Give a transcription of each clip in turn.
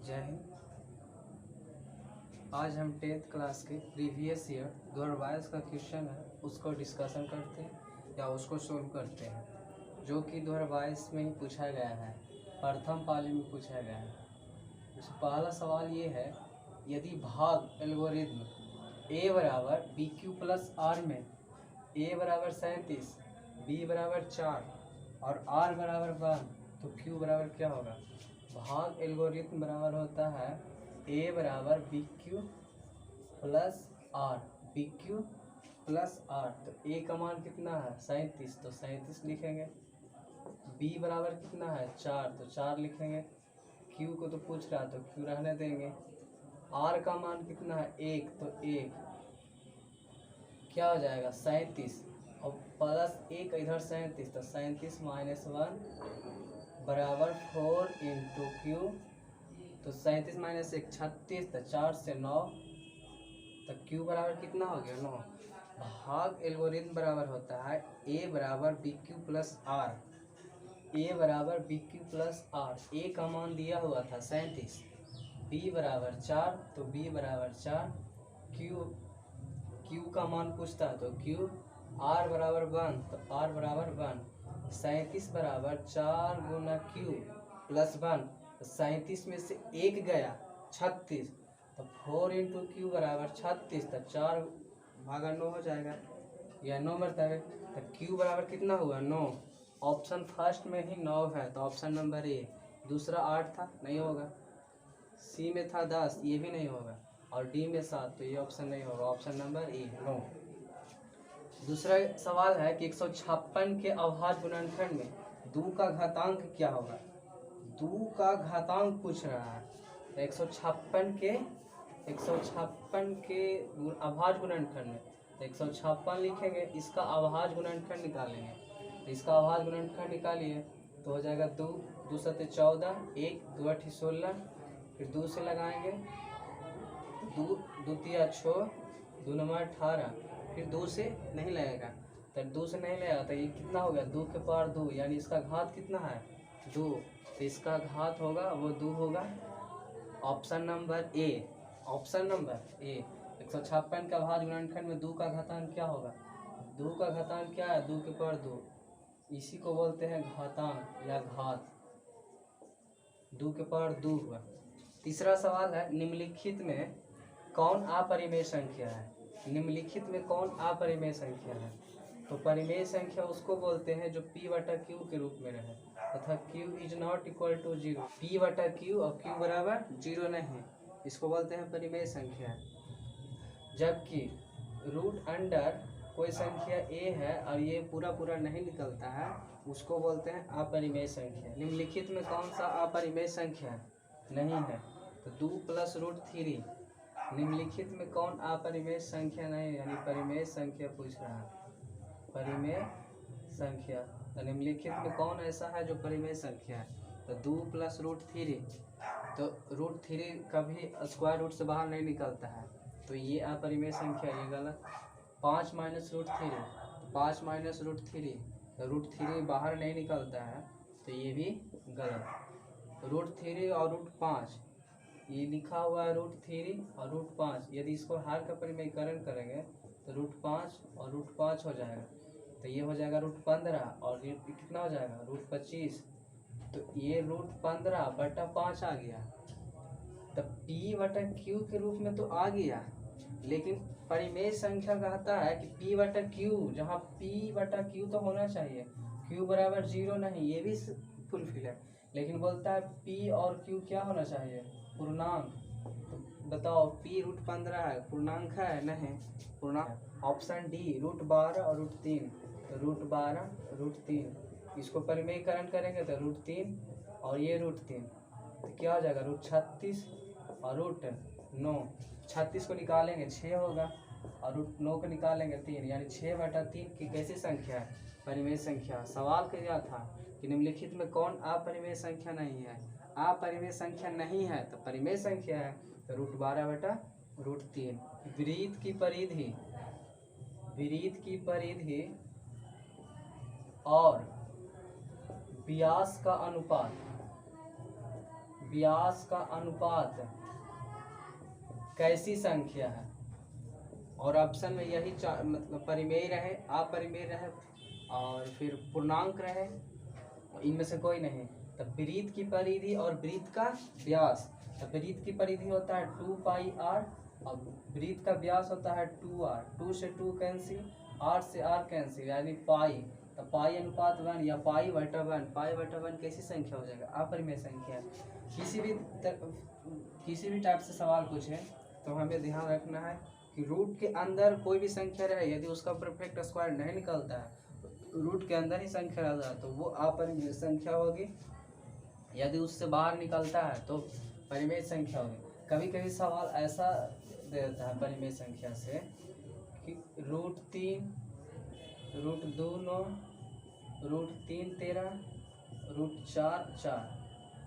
जय हिंद। आज हम 10th क्लास के प्रीवियस ईयर 2022 का क्वेश्चन है उसको डिस्कशन करते हैं या उसको सोल्व करते हैं, जो कि 2022 में ही पूछा गया है, प्रथम पाली में पूछा गया है। तो पहला सवाल ये है, यदि भाग एल्गोरिथ्म a बराबर बी क्यू प्लस आर में a बराबर 37, b बराबर 4 और r बराबर 1, तो q बराबर क्या होगा? भाग एल्गोरिथ्म बराबर होता है a बराबर B Q plus R, B Q plus R. तो a का मान कितना है? 37, तो 37 लिखेंगे। b बराबर कितना है? 4, तो 4 लिखेंगे। q को तो पूछ रहा तो q रहने देंगे। r का मान कितना है? 1, तो 1 क्या हो जाएगा? 37 और प्लस 1 इधर 37, तो 37 माइनस 1 बराबर 4 इंटू क्यू। तो 37 माइनस 1 36, तो 4 से 9, तो क्यू बराबर कितना हो गया? 9। भाग एल्गोरिथ्म बराबर होता है a बराबर B Q plus R, a बराबर B Q plus R. a का मान दिया हुआ था 37, b बराबर 4, तो b बराबर 4, q का मान पूछता है तो q, r बराबर 1, तो r बराबर 1। 37 बराबर 4 गुना q प्लस 1, तो 37 में से 1 गया 36, तो 4 इंटू क्यू बराबर 36, तो 4 भागा 9 हो जाएगा, या 9 मरतबे। तो क्यू बराबर कितना हुआ? 9। ऑप्शन फर्स्ट में ही 9 है, तो ऑप्शन नंबर ए। दूसरा 8 था, नहीं होगा। सी में था 10, ये भी नहीं होगा। और डी में 7, तो ये ऑप्शन नहीं होगा। ऑप्शन नंबर ए 9। दूसरा सवाल है कि 156 के अभाज्य गुणनखंड में 2 का घातांक क्या होगा? 2 का घातांक पूछ रहा है। 156 के अभाज्य गुणनखंड में 156 लिखेंगे, इसका अभाज्य गुणनखंड निकालेंगे। तो इसका अभाज्य गुणनखंड निकालिए तो हो जाएगा 2, 2 सत्ते 14, 1 2 8 16, फिर 2 से लगाएंगे, 2 2 तिया 6, 2 नंबर 18, फिर 2 से नहीं लगेगा, तो 2 से नहीं लगेगा तो ये कितना हो गया? 2 के पावर 2, यानी इसका घात कितना है? 2। तो इसका घात होगा वो 2 होगा। Option number A. Option number ए। 156 का अभाज्य गुणनखंड में 2 का घातांक क्या होगा? 2 का घातांक क्या है? 2 के पावर 2। इसी को बोलते हैं घातांक या घात। 2 के पावर 2 हुआ। तीसरा सवाल है, निम्नलिखित में कौन अपरिमेय संख्या है? निम्नलिखित में कौन अपरिमेय संख्या है? तो परिमेय संख्या उसको बोलते हैं जो p बटा q के रूप में रहे, तथा q is not equal to 0। p बटा q और q बराबर 0 नहीं, इसको बोलते हैं परिमेय संख्या। जबकि रूट अंडर कोई संख्या a है और ये पूरा पूरा नहीं निकलता है, उसको बोलते हैं अपरिमेय संख्या। निम्नलिखित में कौन सा अपरिमेय संख्या नहीं है? तो 2 प्लस रूट 3। निम्नलिखित में कौन अपरिमेय संख्या नहीं, यानी परिमेय संख्या पूछ रहा है। परिमेय संख्या, तो निम्नलिखित में कौन ऐसा है जो परिमेय संख्या है? तो 2 प्लस रूट 3, तो रूट 3 कभी स्क्वायर रूट से बाहर नहीं निकलता है, तो ये अपरिमेय संख्या, ये गलत। 5 माइनस रूट 3, 5 माइनस रूट 3, तो रूट 3 बाहर नहीं निकलता है, तो ये भी गलत। रूट 3 और रूट 5, ये लिखा हुआ है रूट 3 और रूट 5, यदि इसको हर का परिमेयकरण करेंगे तो रूट 5 और रूट 5 हो जाएगा, तो ये हो जाएगा रूट 15, और ये कितना हो जाएगा? रूट 25। तो ये रूट 15 बटा 5 आ गया। तो p बटा q के रूप में तो आ गया, लेकिन परिमेय संख्या कहता है कि p बटा q, जहाँ p बटा q तो होना चाहिए, q बराबर 0 नहीं, ये भी फुलफिल है, लेकिन बोलता है p और q क्या होना चाहिए? पूर्णांक। तो बताओ, p रूट 15 है, पूर्णांक है? नहीं, पूर्णांक। ऑप्शन डी रूट 12 और रूट 3, तो रूट 12 रूट 3, इसको परिमेयकरण करेंगे तो रूट 3 और ये रूट 3, तो क्या हो जाएगा? रूट 36 और रूट 9। 36 को निकालेंगे 6 होगा, और रूट 9 को निकालेंगे 3, यानी 6 बटा 3 की कैसी संख्या है? परिमेय संख्या। सवाल क्या था कि निम्नलिखित में कौन अपरिमेय संख्या नहीं है? अपरिमेय संख्या नहीं है तो परिमेय संख्या है, तो रूट 12 बटा रूट 3। वृत्त की परिधि और व्यास का अनुपात, व्यास का अनुपात कैसी संख्या है? और ऑप्शन में यही मतलब परिमेय रहे, अपरिमेय रहे और फिर पूर्णांक रहे, इनमें से कोई नहीं। तब वृत्त की परिधि और वृत्त का व्यास, तो वृत्त की परिधि होता है 2πr और वृत्त का व्यास होता है 2r। 2 से 2 कैंसिल, r से r कैंसिल, यानी पाई। तो पाई अनुपात 1 या पाई बटा 1, पाई बटा 1 कैसी संख्या हो जाएगा? अपरिमेय संख्या। किसी भी टाइप से सवाल पूछे तो हमें ध्यान रखना है कि रूट के अंदर कोई भी संख्या रहे, यदि उसका परफेक्ट स्क्वायर नहीं निकलता है, रूट के अंदर ही संख्या रहता है तो वो अपरिमेय संख्या होगी। यदि उससे बाहर निकलता है तो परिमेय संख्या होगी। कभी कभी सवाल ऐसा दे देता है परिमेय संख्या से कि √3, √2 9, √3 13, √4 4,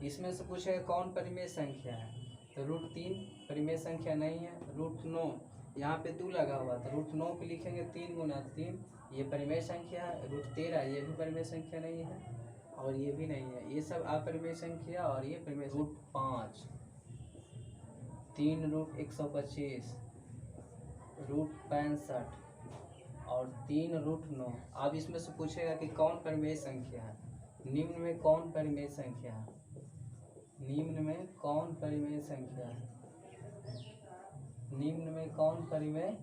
इसमें से पूछेगा कौन परिमेय संख्या है? तो √3 परिमेय संख्या नहीं है। √9 यहाँ पे 2 लगा हुआ था, √9 पे लिखेंगे 3 गुना 3, ये परिमेय संख्या है। √13 ये भी परिमेय संख्या नहीं है और ये भी नहीं है, ये सब अपरिमेय संख्या और ये परिमेय। √5, 3√125, √65 और 3√9। अब इसमें से पूछेगा कि कौन परिमेय संख्या है? निम्न में कौन परिमेय संख्या है? निम्न में कौन परिमेय संख्या है? निम्न में कौन परिमेय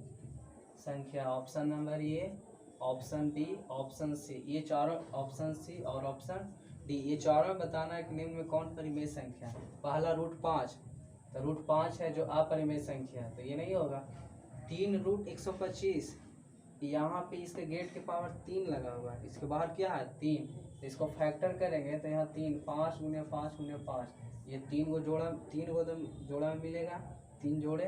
संख्या? Option number A, option B, option C, ये चारों, ऑप्शन सी और ऑप्शन डी, ये चारों बताना है कि निम्न में कौन परिमेय संख्या है। पहला √5, तो √5 है जो अपरिमेय संख्या है, तो ये नहीं होगा। 3√125, यहाँ पे इसके गेट के पावर 3 लगा हुआ है, इसके बाहर क्या है 3, तो इसको फैक्टर करेंगे तो यहाँ 3, 5 गुने 5 गुने 5, ये 3 को जोड़ा, 3 को जोड़ा मिलेगा, 3 जोड़े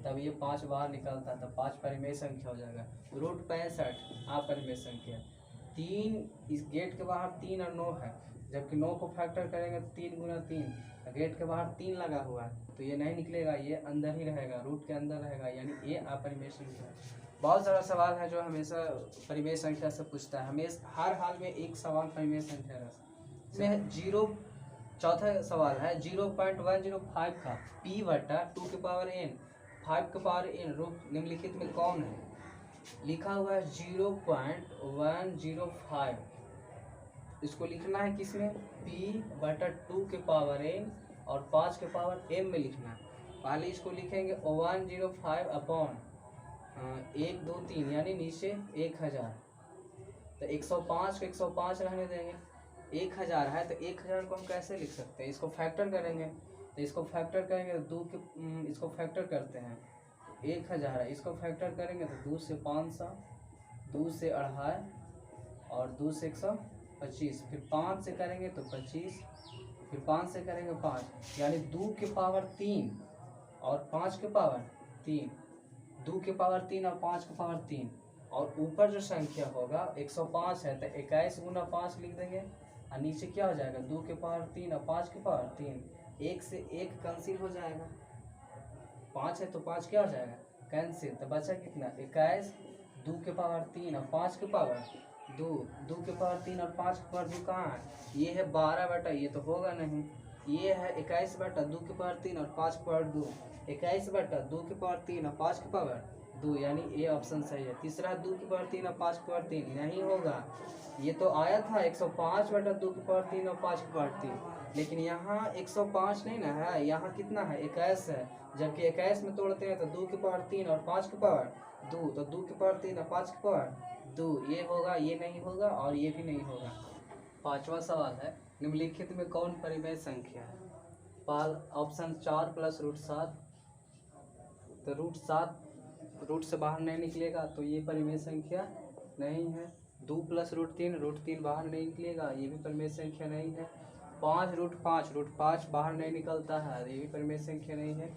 तब ये 5 बाहर निकलता है, तब 5 परिमेय संख्या हो जाएगा। √65 अपरिमेय संख्या। 3 इस गेट के बाहर 3 और 9 है, जबकि 9 को फैक्टर करेंगे तो 3 गुना 3, गेट के बाहर 3 लगा हुआ है तो ये नहीं निकलेगा, ये अंदर ही रहेगा, रूट के अंदर रहेगा, यानी ये अपरिमेय संख्या है। बहुत सारा सवाल है जो हमेशा परिमेय संख्या से पूछता है, हमेशा हर हाल में एक सवाल परिमेय संख्या का। चौथा सवाल है 0.105 का p बटा 2 के पावर n 5 के पावर n रूप निम्नलिखित में कौन है? लिखा हुआ है 0.105, इसको लिखना है किसमें? p बटा 2 के पावर n और 5 के पावर m में लिखना है। पहले इसको लिखेंगे 105 अपॉन 1 2 3, यानी नीचे 1000, तो 105 को 105 रहने देंगे। 1000 है तो 1000 को हम कैसे लिख सकते हैं? इसको फैक्टर करेंगे, तो इसको फैक्टर करेंगे तो इसको फैक्टर करते हैं, 1000 है, इसको फैक्टर करेंगे तो 2 से 500, 2 से 2.5 और 2 से 125, फिर 5 से करेंगे तो 25, फिर 5 से करेंगे 5, यानी 2 के पावर 3 और 5 के पावर 3, 2 के पावर 3 और 5 के पावर 3, और ऊपर जो संख्या होगा 105 है तो 21 गुना 5 लिख देंगे, और नीचे क्या हो जाएगा 2 के पावर 3 और 5 के पावर 3, 1 से 1 कैंसिल हो जाएगा, 5 है तो 5 क्या हो जाएगा कैंसिल, तो बचा कितना 21, 2 के पावर 3 और 5 के पावर 2, 2 के पावर 3 और 5 के पावर 2 कहाँ है? ये है 12 बटा, ये तो होगा नहीं, ये है 21 बटा 2 के पावर 3 और 5 के पावर 2, 21 बटा 2 के पावर 3 और 5 के पावर 2, यानी ए ऑप्शन सही है। तीसरा 2 के पावर 3 और 5 के पावर 3 नहीं होगा, ये तो आया था 105 बटा 2 के पावर 3 और 5 के पावर 3, लेकिन यहाँ 105 नहीं ना है, यहाँ कितना है 21 है, जबकि 21 में तोड़ते हैं तो 2 के पावर 3 और 5 के पावर 2, तो 2 के पावर 3 और 5 के पावर 2, ये होगा, ये नहीं होगा और ये भी नहीं होगा। पांचवा सवाल है निम्नलिखित में कौन परिमेय संख्या है? ऑप्शन 4 प्लस √7, तो रूट से बाहर नहीं निकलेगा तो ये परिमेय संख्या नहीं है। 2 प्लस √3 बाहर नहीं निकलेगा, ये भी परिमेय संख्या नहीं है। 5 बाहर नहीं निकलता है, ये भी परिमेय संख्या नहीं है।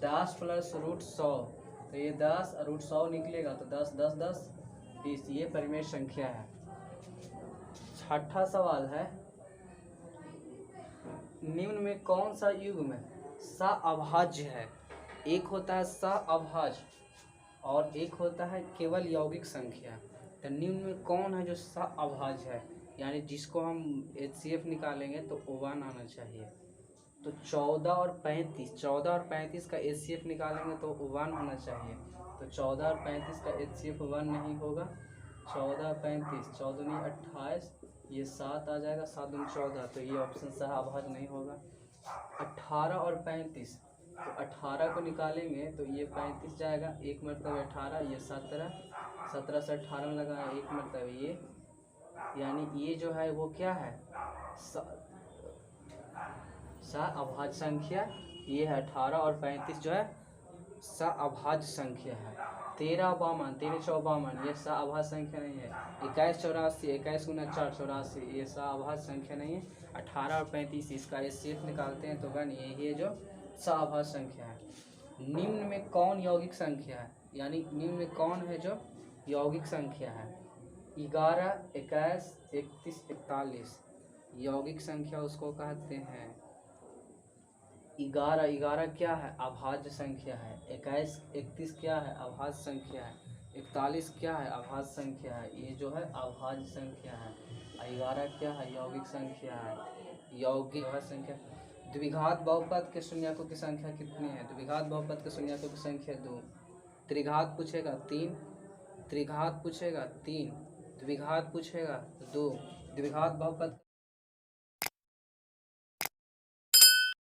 10 प्लस √100, तो ये 10 और √100 निकलेगा तो 10 10 10 20, ये परिमेय संख्या है। छठा सवाल है निम्न में कौन सा युग्म सअभाज्य है? एक होता है सअभाज्य और एक होता है केवल यौगिक संख्या, तो निम्न में कौन है जो सअभाज्य है, यानी जिसको हम HCF निकालेंगे तो O1 आना चाहिए। तो 14 और 35 का HCF निकालेंगे तो 1 होना चाहिए। तो 14 और 35 का HCF 1 नहीं होगा। 14 35 14 नहीं 28, ये 7 आ जाएगा, 7 दूनी 14, तो ये ऑप्शन सही अभाज्य नहीं होगा। 18 और 35, तो 18 को निकालेंगे तो ये 35 जाएगा, एक मतलब 18, ये 17, 17 से 18 में लगा एक मतलब ये, यानी ये जो है वो क्या है, अभाज्य संख्या ये है। 18 और 35 जो है अभाज्य संख्या है। 13 52, 13 54 ये अभाज्य संख्या नहीं है। 21 84, 21 गुना 4 84, ये अभाज्य संख्या नहीं है। 18 और 35 इसका HCF निकालते हैं तो बन ये जो अभाज्य संख्या है। निम्न में कौन यौगिक संख्या है, यानी निम्न में कौन है जो यौगिक संख्या है। 11 21 31 41 यौगिक संख्या उसको कहते हैं। 11 क्या है, अभाज्य संख्या है। 21 31 क्या है, अभाज्य संख्या है। 41 क्या है, अभाज्य संख्या है। ये जो है अभाज्य संख्या है। 11 क्या है, यौगिक संख्या है। यौगिक संख्या। द्विघात बहुपद के शून्यकों की संख्या कितनी है। द्विघात बहुपद के शून्यकों की संख्या 2। त्रिघात पूछेगा 3, त्रिघात पूछेगा 3, द्विघात पूछेगा 2। द्विघात बहुपद